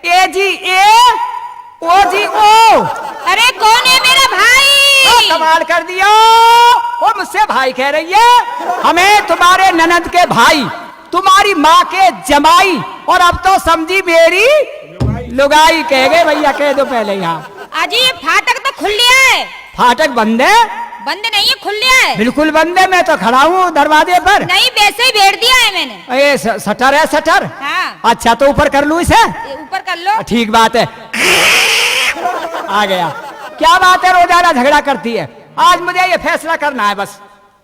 ए जी ए, ओ जी ओ। अरे कौन है मेरा भाई? कमाल कर दिया, वो मुझसे भाई कह रही है। हमें तुम्हारे ननद के भाई, तुम्हारी माँ के जमाई, और अब तो समझी मेरी लुगाई कह गए। भैया कह दो पहले यहाँ। अजी ये फाटक तो खुल लिया है। फाटक बंद है? बंद नहीं है, खुल लिया है। बिल्कुल बंद है, मैं तो खड़ा हूँ दरवाजे पर। नहीं, वैसे ही भेड़ दिया है मैंने। ये शटर है, शटर। हाँ। अच्छा तो ऊपर कर लूँ इसे? ऊपर कर लो। ठीक बात है, आ गया। क्या बात है, रोजाना झगड़ा करती है। आज मुझे ये फैसला करना है बस।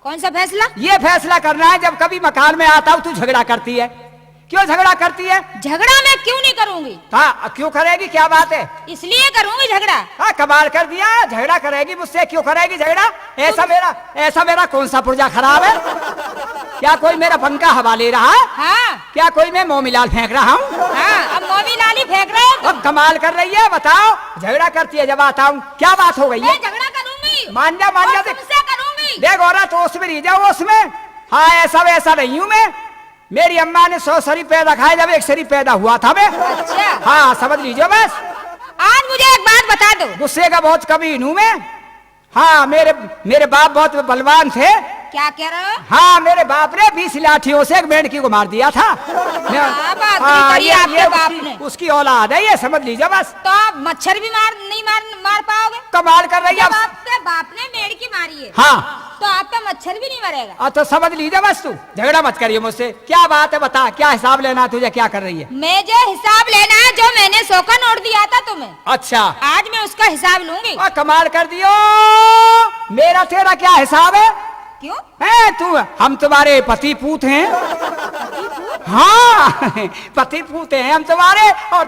कौन सा फैसला? ये फैसला करना है, जब कभी मकान में आता हूँ तू झगड़ा करती है। क्यों झगड़ा करती है? झगड़ा मैं क्यों नहीं करूंगी? हाँ, क्यों करेगी, क्या बात है? इसलिए करूंगी झगड़ा। हाँ, कमाल कर दिया, झगड़ा करेगी मुझसे। क्यों करेगी झगड़ा? ऐसा मेरा कौन सा पुर्जा खराब है? क्या कोई मेरा पंखा हवा ले रहा है? हाँ। क्या कोई मैं मोमीलाल फेंक रहा हूँ? हाँ, अब मोमीलाल ही फेंक रहे हो। अब कमाल कर रही है, बताओ। झगड़ा करती है जब आता हूँ, क्या बात हो गई है? मैं झगड़ा करूंगी। मान जा तुमसे करूंगी। देख औरत, तो उसमें नहीं जाओ उसमें। हाँ, ऐसा वैसा नहीं हूँ मैं। मेरी अम्मा ने 100 शरीफ पैदा खाए, जब एक शरीफ पैदा हुआ था मैं। अच्छा। हाँ, समझ लीजिए बस। आज मुझे एक बात बता दो। गुस्से का बहुत कमीन हूँ मैं। हाँ, मेरे बाप बहुत बलवान थे। क्या कह रहे हो? हाँ, मेरे बाप ने 20 लाठियों से एक मेंढकी को मार दिया था। आपके बाप ने। उसकी औलाद है ये, समझ लीजिए बस। तो आप मच्छर भी नहीं मार पाओगे? कमाल कर रही है। आपके बाप ने मेढकी मारी है। हाँ, तो आपका मच्छर भी नहीं मरेगा। तो समझ लीजिए बस। तू झगड़ा मत करिए मुझसे। क्या बात है, बता, क्या हिसाब लेना तुझे? क्या कर रही है? मैं जो हिसाब लेना है, जो मैंने 100 का नोट दिया था तुम्हें, अच्छा, आज मैं उसका हिसाब लूंगी। कमाल कर दियो। मेरा तेरा क्या हिसाब है? क्यों है तू? हम तुम्हारे पति पूत हैं। हाँ, पति पूत हैं हम तुम्हारे। और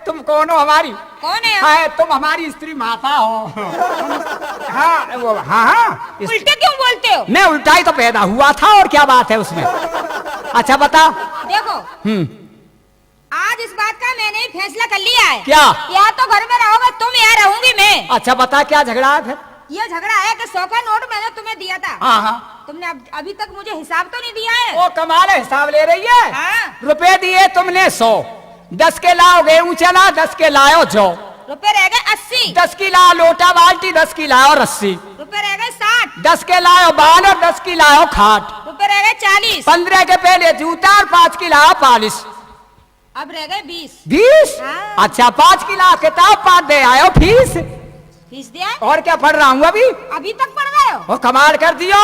तुम कौन हो हमारी? कौन है? हाँ, तुम हमारी स्त्री माता हो। हाँ, वो हाँ, उल्टे क्यों बोलते हो? मैं उल्टा ही तो पैदा हुआ था, और क्या बात है उसमें? अच्छा बता। देखो, आज इस बात का मैंने फैसला कर लिया है। क्या? या तो घर में रहोगे तुम, या रहूंगी मैं। अच्छा बता, क्या झगड़ा है फिर? ये झगड़ा है कि 100 का नोट मैंने तुम्हें दिया था। हाँ। तुमने अभी तक मुझे हिसाब तो नहीं दिया है। वो कमाल है, हिसाब ले रही है। हाँ। रुपए दिए तुमने 100, 10 के लाओ गेहूं चना, 10 के लाओ जौ। रुपए रह गए 80। 10 की लाओ लोटा बाल्टी, 10 की लाओ रस्सी। रुपए रह गए 60। 10 के लाओ बाल और 10 की लाओ खाट। रुपए रह गए 40। 15 के पहले जूता और 5 की लाओ पालिश। अब रह गए 20। 20? हाँ। अच्छा, 5 की लाओ किताब, 5 दे आयो फीस। फीस दिया? और क्या पढ़ रहा हूँ अभी तक पढ़ रहे हो? वो कमाल कर दियो।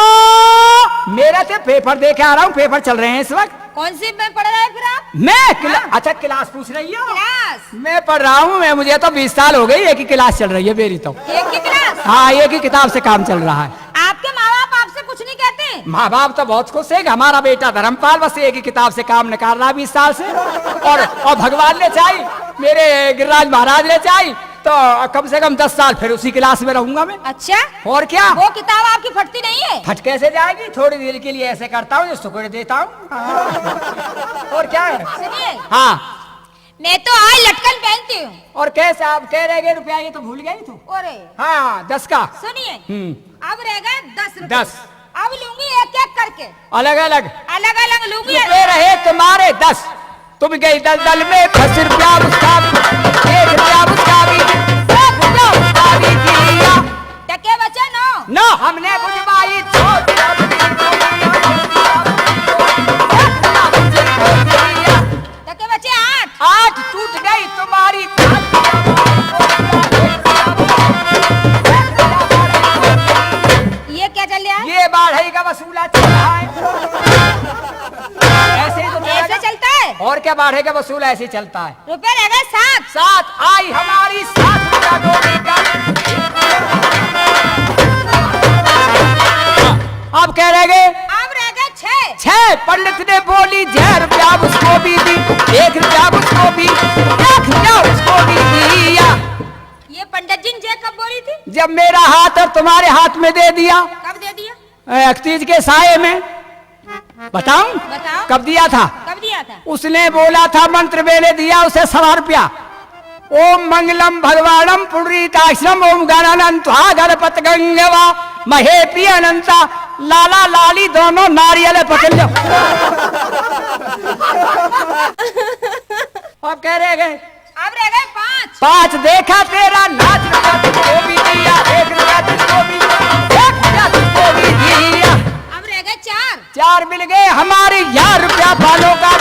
मेरा से पेपर दे के आ रहा हूँ, पेपर चल रहे हैं इस वक्त। कौन सी में पढ़ रहे हो फिर आप? मैं अच्छा, क्लास पूछ रही हो? क्लास? मैं पढ़ रहा हूँ। मुझे तो 20 साल हो गई, एक ही क्लास चल रही है मेरी तो। एक ही क्लास? हाँ, एक ही किताब से काम चल रहा है। आपके माँ बाप आपसे कुछ नहीं कहते? माँ बाप तो बहुत खुश है कि हमारा बेटा धर्मपाल बस एक ही किताब से काम निकाल रहा है 20 साल से। और भगवान ने चाही, मेरे गिरिराज महाराज ने चाही, तो कम से कम 10 साल फिर उसी क्लास में रहूंगा मैं। अच्छा, और क्या? वो किताब आपकी फटती नहीं है? फट कैसे जाएगी? थोड़ी देर के लिए ऐसे करता हूँ, सुकड़ देता हूँ। और क्या है? सुनिए, हाँ, मैं तो आज लटकन पहनती हूँ। और कैसे आप कह रहे रुपया? ये तो भूल गई तू। अरे हाँ, 10 का। सुनिए, अब रह गए 10 रुपए। 10 अब लूंगी एक एक करके, अलग अलग लूंगी। रुपए रहे तुम्हारे 10, तुम गई दलदल में फंस। रुपया उसका भी, 1 रुपया उसका भी, 1 रुपया उसका भी दिया। टके बचे 9। न हमने बुझवाई टके बचे 8। 8 टूट गई तुम्हारी। ये क्या चल रहा है? ये बाढ़ई का वसूला चल रहा है। ऐसे ही तो ऐसे चलता है? और क्या, बाढ़े का वसूल ऐसे ही चलता है। रुपए रह गए 7। 7 आई हमारी 7 रुपया डोरी का। अब क्या रह गए? अब रह गए 6। 6 पंडित ने बोली 1 रुपया उसको भी दी, 1 रुपया उसको भी, 1 रुपया उसको भी दिया। ये पंडित जी ने कब बोली थी? जब मेरा हाथ और तुम्हारे हाथ में दे दिया। कब दे दिया? 31 के साये में। बताऊं? बताओ। कब दिया था? कब दिया था? उसने बोला था, मंत्र मैंने दिया उसे 100 रुपया। ओम मंगलम भगवानम पुंडरीकाक्षम ओम गणानंत गणपत गंगवा महे प्रिय अनंता लाला लाली दोनों नारियल पकड़ लो। अब कह रहे गए अब रह गए 5। 5 देखा तेरा नाच रुपया तुझको भी दिया, 1 रुपया तुझको भी दिया, 1 रुपया तुझको भी दिया। अब रह गए 4। 4 मिल गए हमारे यार, रुपया पालों का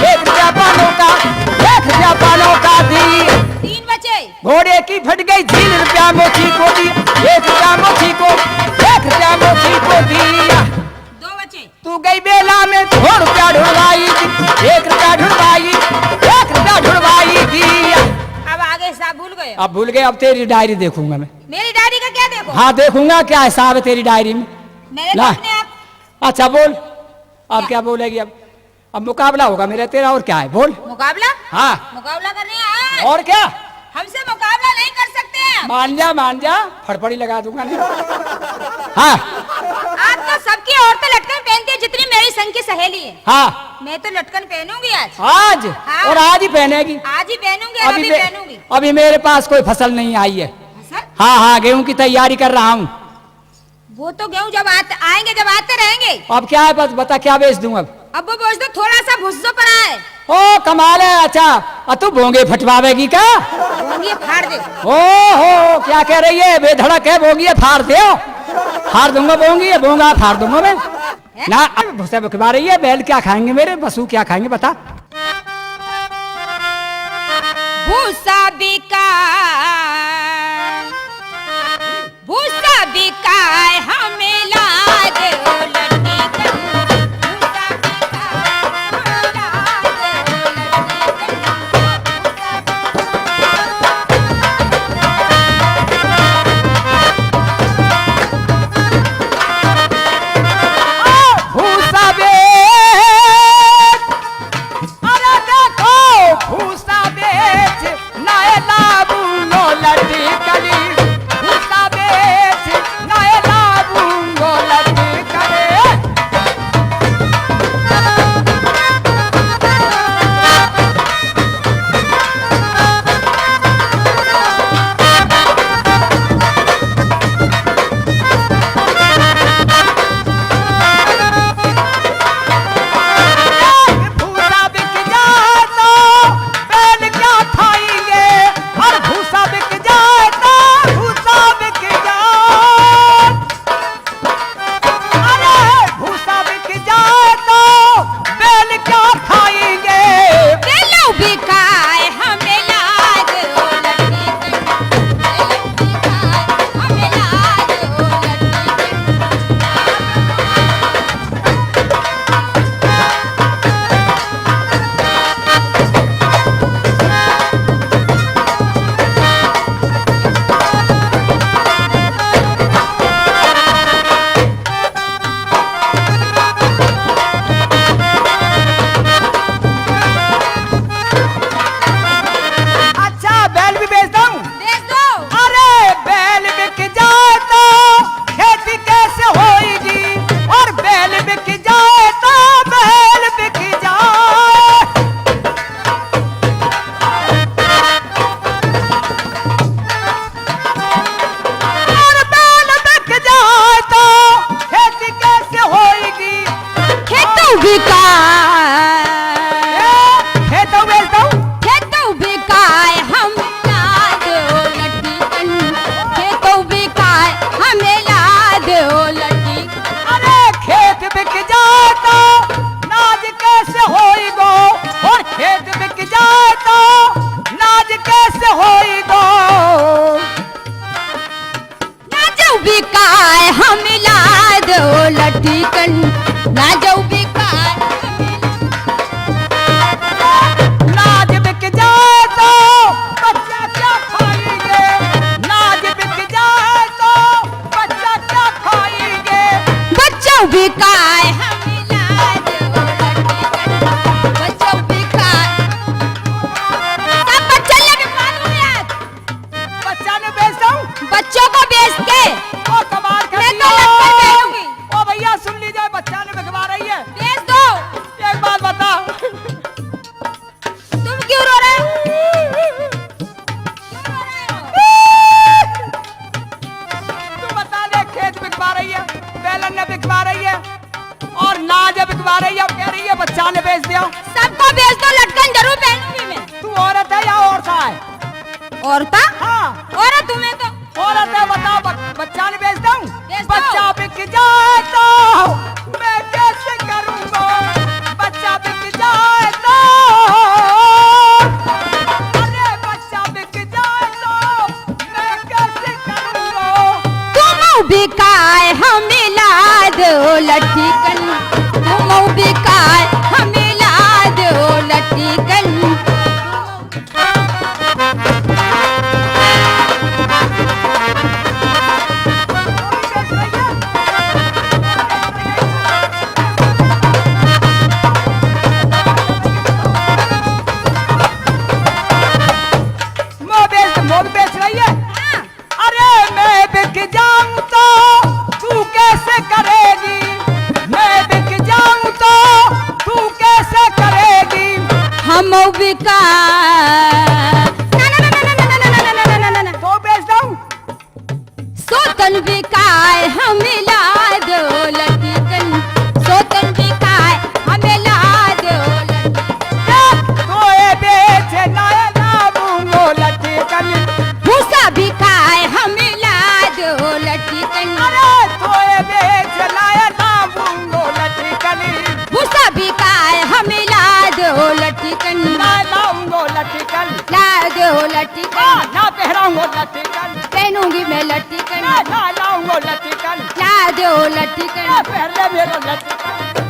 1 रुपया पालों का, 1 रुपया पालों का दिया। 3 बचे। घोड़े की फट गई झील, रुपया मोची को दिया, 1 रुपया मोची को, 1 रुपया मोची को दिया। 2 बचे। तू गई बेला में 2 रुपया ढुड़वाई, 1 रुपया ढुड़वाई, 1 रुपया ढुड़वाई दिया। अब आगे हिसाब भूल गए। अब भूल गए, अब तेरी डायरी देखूंगा मैं। मेरी डायरी का क्या देखो? हाँ देखूंगा क्या हिसाब है तेरी डायरी में। मेरे ला। तो अपने आप। अच्छा बोल, अब क्या बोलेगी? अब मुकाबला होगा मेरा तेरा, और क्या है बोल। मुकाबला? हाँ मुकाबला करने आए। और क्या? हमसे मुकाबला नहीं कर सकते हैं। मान जा, फड़फड़ी लगा दूंगा नहीं। हाँ आज तो सबकी औरतें लटकन पहनती है जितनी मेरी संग की सहेली है। हाँ मैं तो लटकन पहनूंगी आज। आज? हाँ। और आज ही पहनेगी? आज ही पहनूंगी, अभी पहनूंगी। अभी मेरे पास कोई फसल नहीं आई है। फसल? हाँ हाँ गेहूं की तैयारी कर रहा हूँ। वो तो गेहूं जब आएंगे जब आते रहेंगे। अब क्या है, बस बता क्या बेच दूं अब वो बेच दो, थोड़ा सा भुस्सो पर आए। ओ कमाल है। अच्छा तू भोंगे फटवावेगी क्या? ये फाड़ दे। ओ हो क्या कह रही है? बेधड़क है, बोंगी फाड़ दे। फाड़ दूंगा बोंगी, बोंगा फाड़ दूंगा मैं ना। अब भूसा बकवा रही है। बैल क्या खाएंगे मेरे, पशु क्या खाएंगे बता? भूसा बिका, भूसा बिका हमें ला दे ओ लड़की कन। भूसा बिका हमें ला दे ओ लड़की भूसा बेच, अरे देखो भूसा बेच नए लाबूंगो लड़ी कली। भूसा बेच नए लाबूंगो लड़ी कली। भूसा बिक जाए तो बैल क्या खाएंगे, और भूसा बिक जाए तो भूसा बिक जाए। अरे भूसा बिक जाए तो बैल क्या खाएंगे। बेलू बिकाए हमें ला दे ओ लड़की कन। बेलू बिकाए हमें ला दे ओ लड़की कन। अच्छा बैल भी बेचता हूँ। बेच दो। अरे बैल बिक जाए तो खेती कैसे होएगी, और बैल बिक जाए तो बैल बिक जाए। और बैल बिक जाए तो खेती कैसे होएगी। खेतों बिकाए, खेतों बेचता हूँ। खेतों बिकाए हम ला दे ओ लड़की कन। खेतों बिकाए हमें ला दे ओ लड़की कन। अरे खेत बिक जाए तो नाज कैसे होएगो, और खेत बिक जाए तो नाज कैसे होएगो। ना जाऊ बिकाए हमें ला दे ओ लड़की कन। ना जाऊ बिकाए नाज बिक जाए तो बच्चा क्या खाएंगे। नाज बिक जाए तो बच्चा क्या खाएंगे। बच्चों बिकाए हमें ला दे ओ लड़की कन। बच्चों बिकाए सब बच्चे लेके मालूम है आज। बच्चा ने बेचता हूँ। बच्चों को बेच के ओ कमाल कर मैं दिया। तो लटकन पहनूंगी। ओ भैया सुन लीजिए, बच्चा ने बिकवा रही है। औरता हाँ औरत तुम्हें तो औरत है, बताओ बच्चा नहीं बेच दूं? बेच दो। बच्चा बिक जाए तो मैं कैसे करूंगा? बच्चा बिक जाए तो, अरे बच्चा बिक जाए तो मैं कैसे करूंगा? तुम बिकाय हमें ला दो लठीकन, तुम बिकाय हमें ला दो लठीकन। मोद बेच रही है? अरे मैं बिक जाऊं तो तू कैसे करेगी? मैं बिक जाऊं तो तू कैसे करेगी? हम बिकाय तो बेच दूं? सोतन बिकाय हमें ला दो लठीकन, सोतन बिकाय हमें ला दो लठीकन। तोए बेच लाए लाऊंगो लठीकन। भूसा बिकाय हमें ला दो लठीकन, अरे तोए बेच लाए लाऊंगो लठीकन। भूसा बिकाय हमें ला दो लठीकन, ना लाऊंगो लठीकन। ला दो लठीकन। ना पहराऊंगो लठीकन। पहनूंगी मैं लठीकन, ना लाऊंगो लठीकन। ला दो लठीकन। पहले मेरा लठीकन।